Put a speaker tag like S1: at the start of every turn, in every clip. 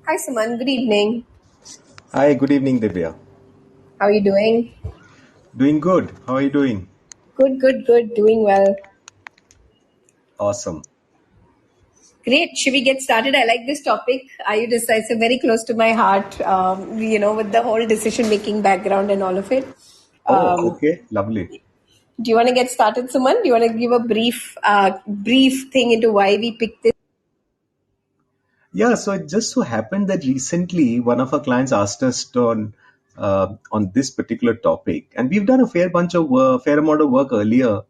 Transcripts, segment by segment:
S1: Hi, Suman. Good evening.
S2: Hi, good evening, Divya.
S1: How are you doing?
S2: Doing good. How are you doing?
S1: Good, good, good. Doing well.
S2: Awesome.
S1: Great. Should we get started? I like this topic. Are you decisive? Very close to my heart, with the whole decision making background and all of it.
S2: Oh,
S1: Um,
S2: okay. Lovely.
S1: do you want to get started, Suman? Do you want to give a brief thing into why we picked this?
S2: Yeah, so it just so happened that recently one of our clients asked us on this particular topic, and we've done a fair amount of work earlier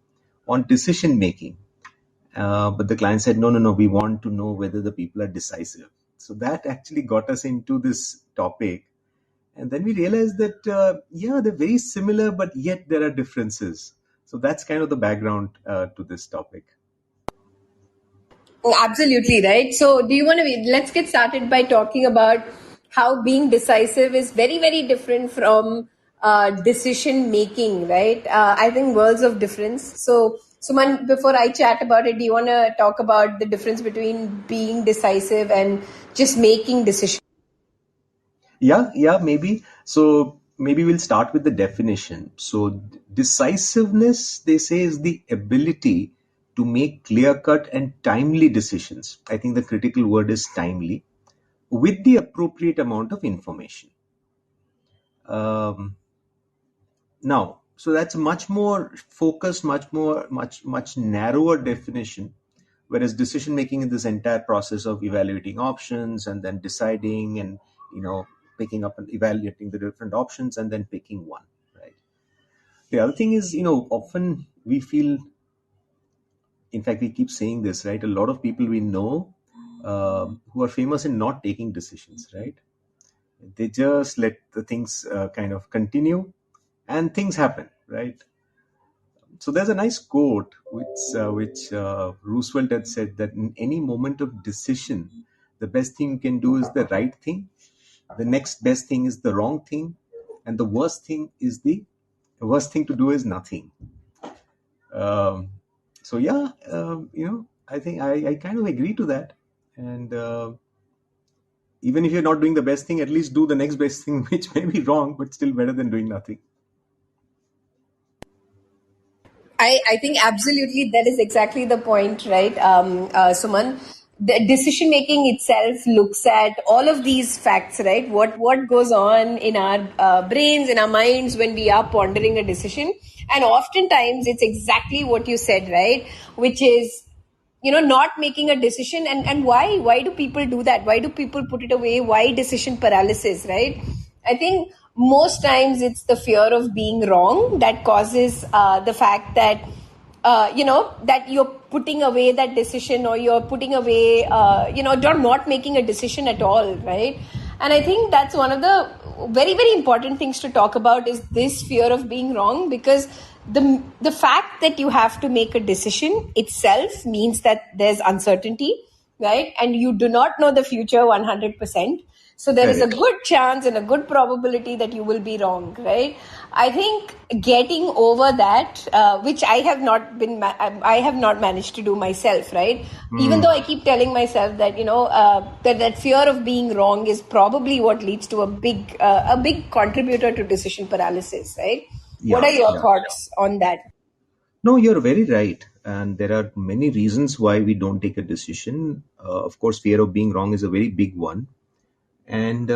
S2: on decision making. But the client said, no, no, no, we want to know whether the people are decisive. So that actually got us into this topic. And then we realized that, yeah, they're very similar, but yet there are differences. So that's kind of the background to this topic.
S1: Oh, absolutely, right. So, do you want to let's get started by talking about how being decisive is very, very different from decision making, right? I think worlds of difference. So, Suman, before I chat about it, do you want to talk about the difference between being decisive and just making decisions?
S2: Yeah, maybe. So maybe we'll start with the definition. So decisiveness, they say, is the ability to make clear-cut and timely decisions. I think the critical word is timely, with the appropriate amount of information. Um, Now, so that's much more focused, much narrower definition. Whereas decision making is this entire process of evaluating options and then deciding and you know picking up and evaluating the different options and then picking one. Right. The other thing is, often we feel, in fact, we keep saying this, right? A lot of people we know who are famous in not taking decisions, right? They just let the things kind of continue and things happen, right? So there's a nice quote which Roosevelt had said that in any moment of decision, the best thing you can do is the right thing. The next best thing is the wrong thing, and the worst thing to do is nothing. Um, so yeah, I think I kind of agree to that. And even if you're not doing the best thing, at least do the next best thing, which may be wrong, but still better than doing nothing.
S1: I think absolutely that is exactly the point, right, Suman? The decision making itself looks at all of these facts, right? What goes on in our brains, in our minds when we are pondering a decision, and oftentimes it's exactly what you said, right? Which is not making a decision, and why do people do that? Why do people put it away? Why decision paralysis, right? I think most times it's the fear of being wrong that causes the fact that that you're putting away that decision, or you're putting away not making a decision at all, right? And I think that's one of the very, very important things to talk about, is this fear of being wrong, because the fact that you have to make a decision itself means that there's uncertainty, right? And you do not know the future 100%. So there is a
S2: Correct.
S1: good chance and a good probability that you will be wrong, right? I think getting over that, which I have not managed to do myself, right? Even though I keep telling myself that that fear of being wrong is probably what leads to a big contributor to decision paralysis, right? What
S2: Yeah,
S1: are your
S2: yeah.
S1: thoughts on that?
S2: No, you're very right. And there are many reasons why we don't take a decision. Of course, fear of being wrong is a very big one. And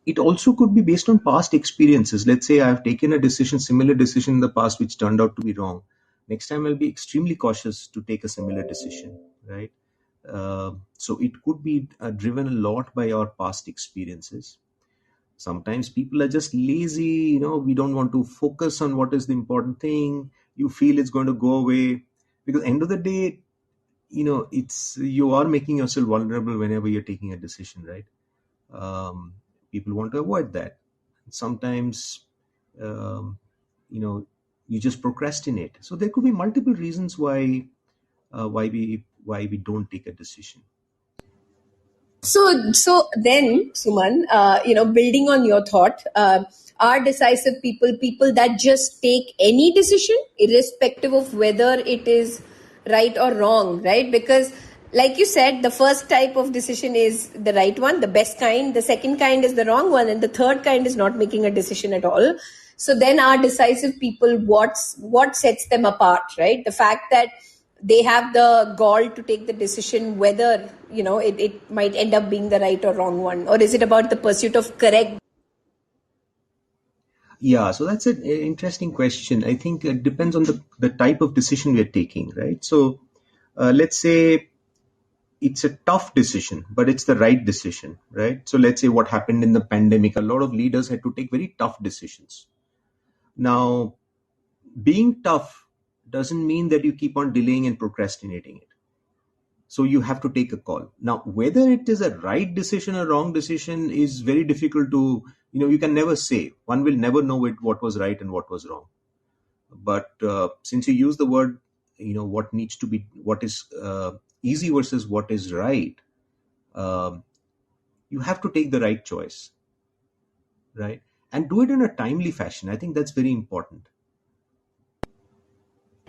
S2: it also could be based on past experiences. Let's say I've taken a decision, similar decision in the past, which turned out to be wrong. Next time, I'll be extremely cautious to take a similar decision, right? So it could be driven a lot by our past experiences. Sometimes people are just lazy, we don't want to focus on what is the important thing. You feel it's going to go away, because end of the day, it's you are making yourself vulnerable whenever you're taking a decision, right? People want to avoid that. Sometimes um, you know you just procrastinate. So there could be multiple reasons why we don't take a decision.
S1: So then, Suman, building on your thought, are decisive people that just take any decision, irrespective of whether it is right or wrong, right? Because like you said, the first type of decision is the right one, the best kind. The second kind is the wrong one, and the third kind is not making a decision at all. So then our decisive people, what sets them apart, right? The fact that they have the gall to take the decision whether, it might end up being the right or wrong one, or is it about the pursuit of correct?
S2: Yeah, so that's an interesting question. I think it depends on the type of decision we're taking, right? So let's say it's a tough decision, but it's the right decision, right? So let's say what happened in the pandemic, a lot of leaders had to take very tough decisions. Now, being tough doesn't mean that you keep on delaying and procrastinating it. So you have to take a call. Now, whether it is a right decision or wrong decision is very difficult to, you can never say. One will never know what was right and what was wrong. But since you use the word, what needs to be, what is easy versus what is right, um, you have to take the right choice, right? And do it in a timely fashion. I think that's very important.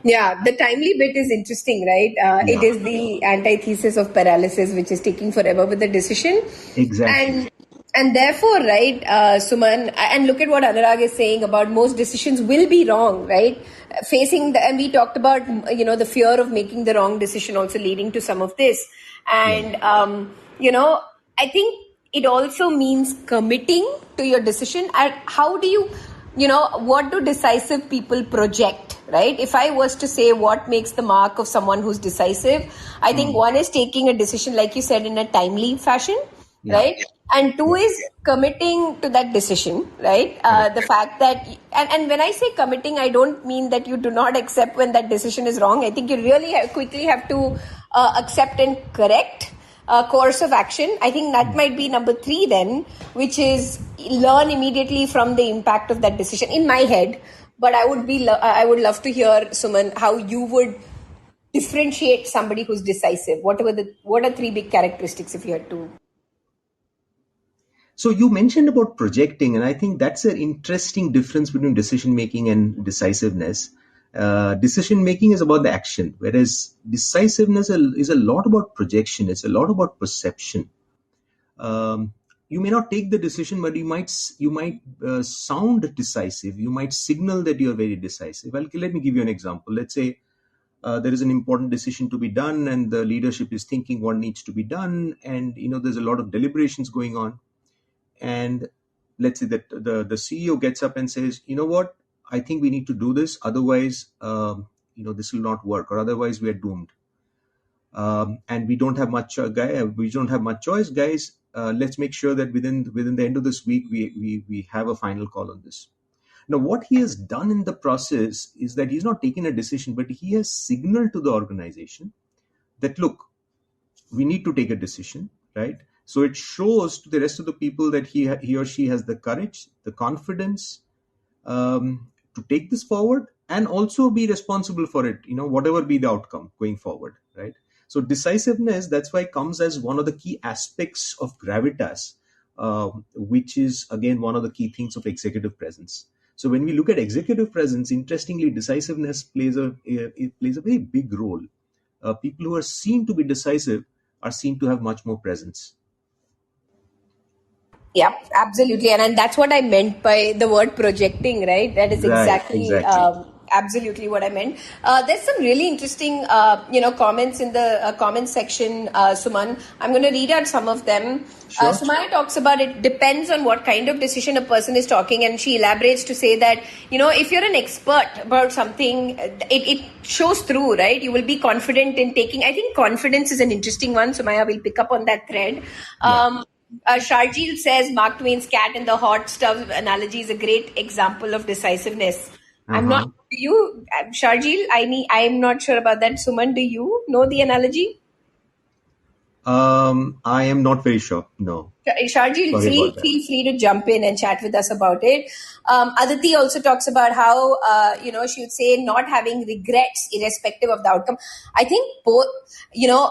S1: Yeah, the timely bit is interesting, right? It
S2: Yeah,
S1: is the antithesis of paralysis, which is taking forever with the decision.
S2: exactly.
S1: And and therefore, right, Suman, and look at what Anurag is saying about most decisions will be wrong, right? And we talked about, the fear of making the wrong decision also leading to some of this.
S2: Yeah.
S1: And, I think it also means committing to your decision. And how do you, what do decisive people project, right? If I was to say what makes the mark of someone who's decisive, I think one is taking a decision, like you said, in a timely fashion,
S2: Yeah.
S1: right? And two
S2: Yeah.
S1: is committing to that decision, right?
S2: Correct.
S1: The fact that, and when I say committing, I don't mean that you do not accept when that decision is wrong. I think you really quickly have to accept and correct course of action. I think that might be number three then, which is learn immediately from the impact of that decision in my head. But I would love to hear, Suman, how you would differentiate somebody who's decisive. What are three big characteristics if you had to?
S2: So you mentioned about projecting, and I think that's an interesting difference between decision making and decisiveness. Decision making is about the action, whereas decisiveness is a lot about projection. It's a lot about perception. Um, you may not take the decision, but you might sound decisive. You might signal that you are very decisive. Well, let me give you an example. Let's say there is an important decision to be done, and the leadership is thinking what needs to be done, and there's a lot of deliberations going on, and let's say that the CEO gets up and says, you know what, I think we need to do this, otherwise this will not work, or otherwise we are doomed, and we don't have much choice, guys. Let's make sure that within the end of this week we have a final call on this. Now, what he has done in the process is that he's not taken a decision, but he has signaled to the organization that, look, we need to take a decision, right? So it shows to the rest of the people that he or she has the courage, the confidence, to take this forward and also be responsible for it, whatever be the outcome going forward, right? So decisiveness, that's why, comes as one of the key aspects of gravitas, which is again one of the key things of executive presence. So when we look at executive presence, interestingly, decisiveness it plays a very big role. People who are seen to be decisive are seen to have much more presence.
S1: Yeah, absolutely. And that's what I meant by the word projecting, right? That is
S2: Right,
S1: exactly,
S2: exactly.
S1: absolutely what I meant. There's some really interesting, comments in the comment section, Suman. I'm going to read out some of them.
S2: Sure.
S1: Sumaya talks about it depends on what kind of decision a person is talking, and she elaborates to say that, if you're an expert about something, it shows through, right? You will be confident in taking. I think confidence is an interesting one. Sumaya will pick up on that thread.
S2: Yeah.
S1: Sharjeel says Mark Twain's cat in the hot stove analogy is a great example of decisiveness. I'm not.
S2: Uh-huh.
S1: Do you, Sharjeel? I'm not sure about that. Suman, do you know the analogy?
S2: I am not very sure. No.
S1: Sharjeel,
S2: Sorry about that.
S1: feel free to jump in and chat with us about it. Aditi also talks about how, she would say not having regrets irrespective of the outcome. I think both,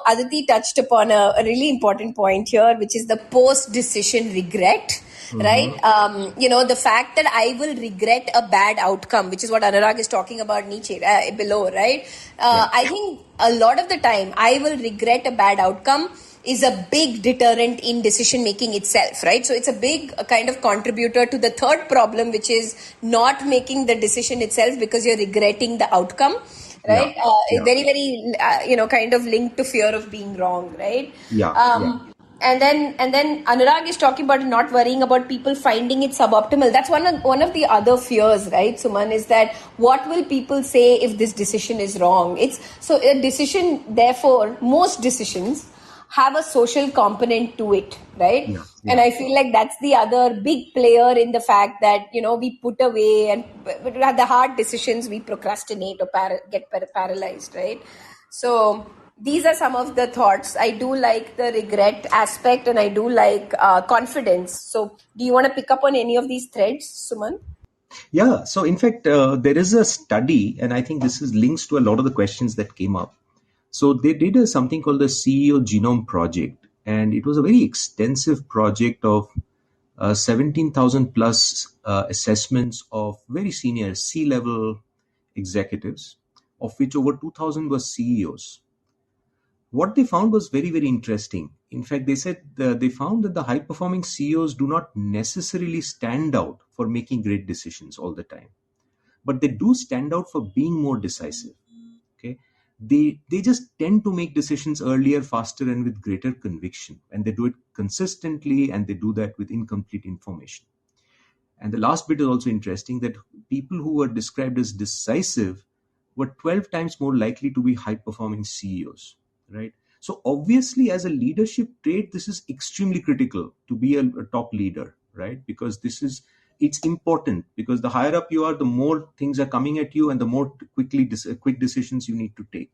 S1: Aditi touched upon a really important point here, which is the post-decision regret. right? The fact that I will regret a bad outcome, which is what Anurag is talking about Nietzsche below, right?
S2: Yeah.
S1: I think a lot of the time I will regret a bad outcome is a big deterrent in decision making itself, right? So it's a big kind of contributor to the third problem, which is not making the decision itself because you're regretting the outcome,
S2: Yeah.
S1: right?
S2: Yeah.
S1: Very, very, kind of linked to fear of being wrong, right?
S2: Yeah. Yeah.
S1: And then Anurag is talking about not worrying about people finding it suboptimal. That's one of the other fears, right, Suman, is that what will people say if this decision is wrong? It's so a decision, therefore, most decisions have a social component to it, right?
S2: Yeah.
S1: And
S2: Yeah.
S1: I feel like that's the other big player in the fact that, we put away and the hard decisions we procrastinate or get paralyzed, right? So these are some of the thoughts. I do like the regret aspect and I do like confidence. So do you want to pick up on any of these threads, Suman?
S2: Yeah. So, in fact, there is a study, and I think this is links to a lot of the questions that came up. So, they did something called the CEO Genome Project, and it was a very extensive project of 17,000 plus assessments of very senior C level executives, of which over 2,000 were CEOs. What they found was very, very interesting. In fact, they said they found that the high performing CEOs do not necessarily stand out for making great decisions all the time, but they do stand out for being more decisive. Okay, they just tend to make decisions earlier, faster, and with greater conviction, and they do it consistently, and they do that with incomplete information. And the last bit is also interesting, that people who were described as decisive were 12 times more likely to be high performing CEOs, right? So, obviously, as a leadership trait, this is extremely critical to be a top leader, right? Because it's important, because the higher up you are, the more things are coming at you and the more quick decisions you need to take.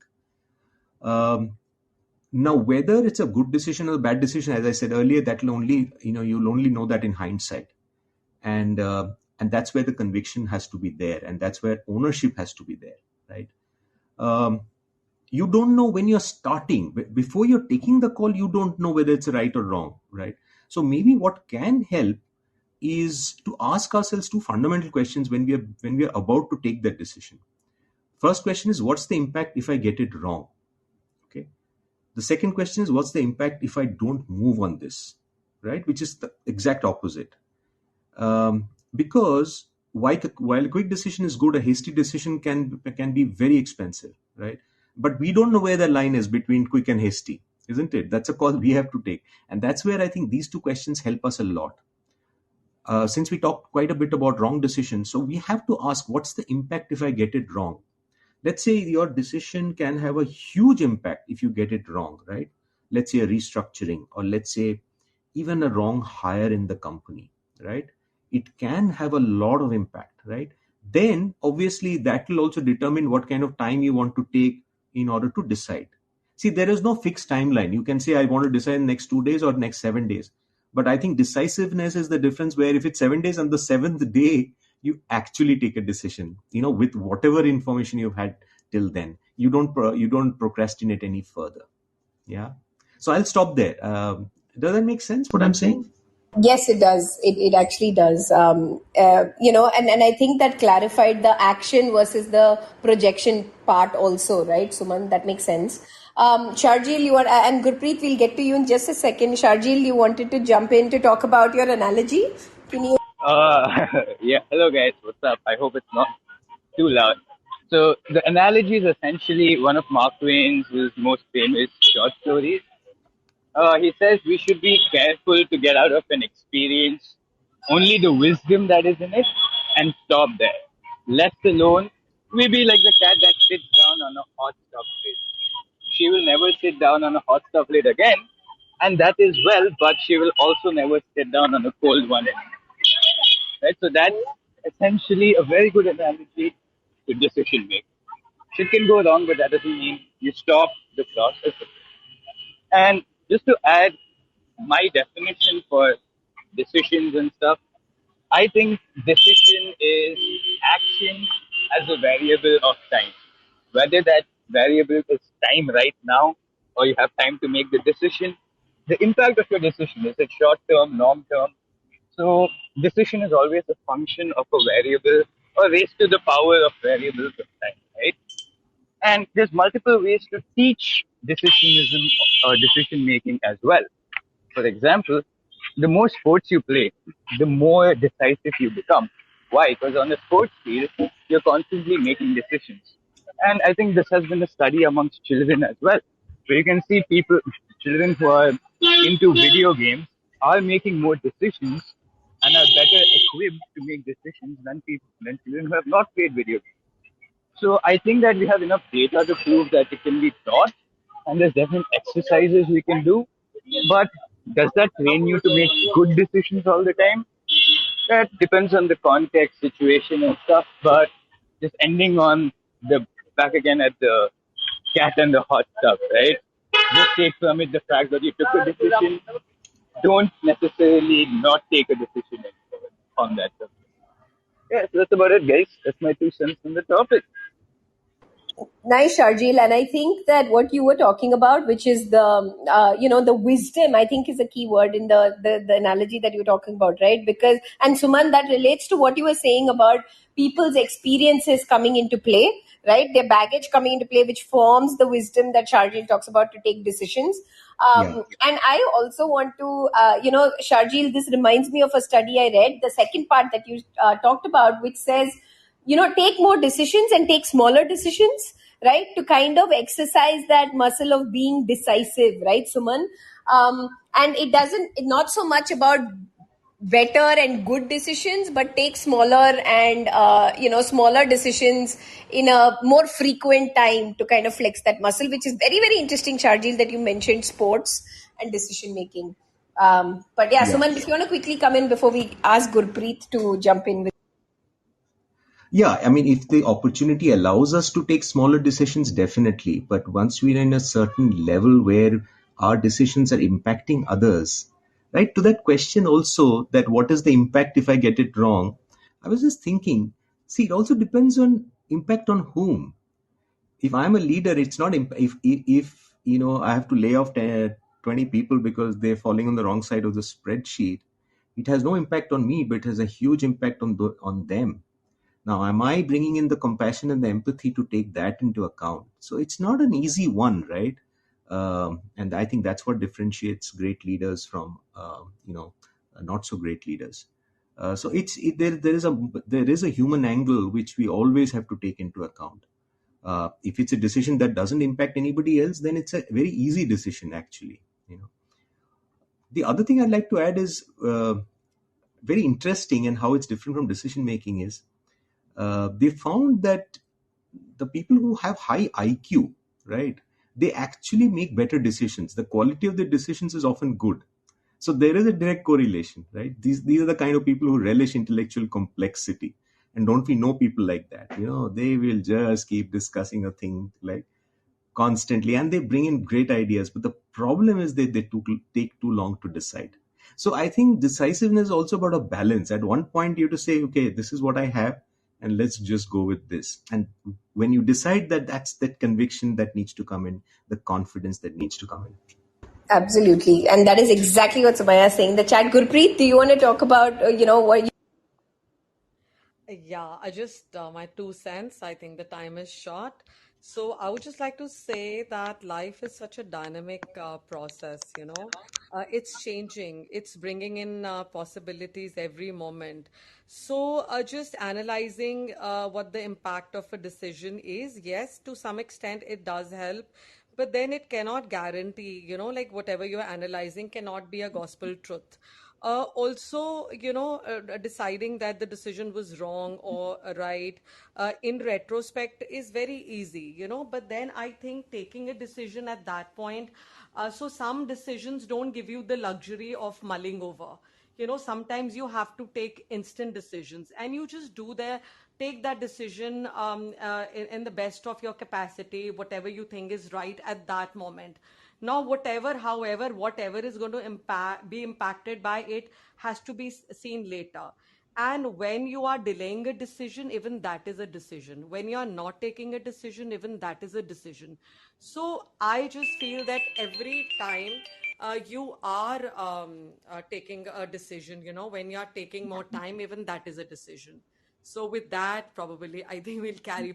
S2: Um, Now, whether it's a good decision or a bad decision, as I said earlier, that'll only, you'll only know that in hindsight. And that's where the conviction has to be there, and that's where ownership has to be there, right? um, you don't know when you're starting. Before you're taking the call, you don't know whether it's right or wrong, right? So maybe what can help is to ask ourselves two fundamental questions when we are about to take that decision. First question is, what's the impact if I get it wrong? Okay. The second question is, what's the impact if I don't move on this, right? Which is the exact opposite. Because while a quick decision is good, a hasty decision can be very expensive, right? But we don't know where the line is between quick and hasty, isn't it? That's a call we have to take, and that's where I think these two questions help us a lot. Since we talked quite a bit about wrong decisions, so we have to ask, what's the impact if I get it wrong? Let's say your decision can have a huge impact if you get it wrong, right? Let's say a restructuring, or let's say even a wrong hire in the company, right? It can have a lot of impact, right? Then obviously that will also determine what kind of time you want to take in order to decide. See, there is no fixed timeline. You can say, I want to decide in next 2 days or next 7 days. But I think decisiveness is the difference, where if it's 7 days, on the seventh day, you actually take a decision, with whatever information you've had till then. You don't procrastinate any further. Yeah. So I'll stop there. Does that make sense, what I'm saying?
S1: Yes, it does. It actually does. And I think that clarified the action versus the projection part also, right, Suman? That makes sense. Sharjil, and Gurpreet, we'll get to you in just a second. Sharjil, you wanted to jump in to talk about your analogy. Can you?
S3: Yeah, hello guys, what's up? I hope it's not too loud. So, the analogy is essentially one of Mark Twain's most famous short stories. He says we should be careful to get out of an experience only the wisdom that is in it and stop there. Left alone, we be like the cat that sits down on a hot stove lid. She will never sit down on a hot stove lid again, and that is well, but she will also never sit down on a cold one anymore. Right? So that's essentially a very good analogy to decision making. Shit can go wrong, but that doesn't mean you stop the process. And just to add my definition for decisions and stuff, I think decision is action as a variable of time. Whether that variable is time right now or you have time to make the decision, the impact of your decision is it short term, long term, So decision is always a function of a variable or raised to the power of variables of time, right? And there's multiple ways to teach decisionism or decision making as well. For example, the more sports you play, the more decisive you become. Why? Because on the sports field, you're constantly making decisions. And I think this has been a study amongst children as well, where you can see people, children who are into video games are making more decisions and are better equipped to make decisions than children who have not played video games. So I think that we have enough data to prove that it can be taught, and there's definite exercises we can do. But does that train you to make good decisions all the time? That depends on the context, situation, and stuff. But just ending on the back again at the cat and the hot tub, right? Just take from it the fact that you took a decision. Don't necessarily not take a decision on that subject. Yeah, so that's about it, guys. That's my 2 cents on the topic.
S1: Nice, Sharjil. And I think that what you were talking about, which is the wisdom, I think is a key word in the analogy that you're talking about, right? Because, and Suman, that relates to what you were saying about people's experiences coming into play, right? Their baggage coming into play, which forms the wisdom that Sharjil talks about to take decisions.
S2: Yeah,
S1: And I also want to, Sharjil, this reminds me of a study I read, the second part that you talked about, which says, take more decisions and take smaller decisions, right? To kind of exercise that muscle of being decisive, right, Suman? And it doesn't, not so much about better and good decisions, but take smaller and smaller decisions in a more frequent time to kind of flex that muscle, which is very, very interesting, Sharjil, that you mentioned sports and decision making. But yeah,
S2: yeah.
S1: Suman, if you want to quickly come in before we ask Gurpreet to jump in with.
S2: Yeah, I mean, if the opportunity allows us to take smaller decisions, definitely. But once we're in a certain level where our decisions are impacting others, right? To that question also, that what is the impact if I get it wrong? I was just thinking, see, it also depends on impact on whom. If I'm a leader, it's not if I have to lay off 10, 20 people because they're falling on the wrong side of the spreadsheet. It has no impact on me, but it has a huge impact on them. Now, am I bringing in the compassion and the empathy to take that into account? So it's not an easy one, right? And I think that's what differentiates great leaders from, not so great leaders. So there is a human angle which we always have to take into account. If it's a decision that doesn't impact anybody else, then it's a very easy decision, actually. The other thing I'd like to add is very interesting, and how it's different from decision making is they found that the people who have high IQ, right, they actually make better decisions. The quality of their decisions is often good. So there is a direct correlation, right? These are the kind of people who relish intellectual complexity. And don't we know people like that? They will just keep discussing a thing like constantly, and they bring in great ideas, but the problem is they take too long to decide. So I think decisiveness is also about a balance. At one point you have to say, okay, this is what I have, and let's just go with this. And when you decide that, that's that conviction that needs to come in, the confidence that needs to come in.
S1: Absolutely. And that is exactly what Sumaya is saying. The chat, Gurpreet, do you want to talk about, what you.
S4: Yeah, I just, my 2 cents. I think the time is short. So I would just like to say that life is such a dynamic process, it's changing, it's bringing in possibilities every moment. So just analyzing what the impact of a decision is, yes, to some extent it does help. But then it cannot guarantee, like whatever you're analyzing cannot be a gospel truth. Also, deciding that the decision was wrong or right in retrospect is very easy, but then I think taking a decision at that point, so some decisions don't give you the luxury of mulling over. Sometimes you have to take instant decisions and you just take that decision in the best of your capacity, whatever you think is right at that moment. Now, whatever is going to be impacted by it has to be seen later. And when you are delaying a decision, even that is a decision. When you are not taking a decision, even that is a decision. So I just feel that every time you are taking a decision. When you're taking more time, even that is a decision. So with that, probably I think we'll carry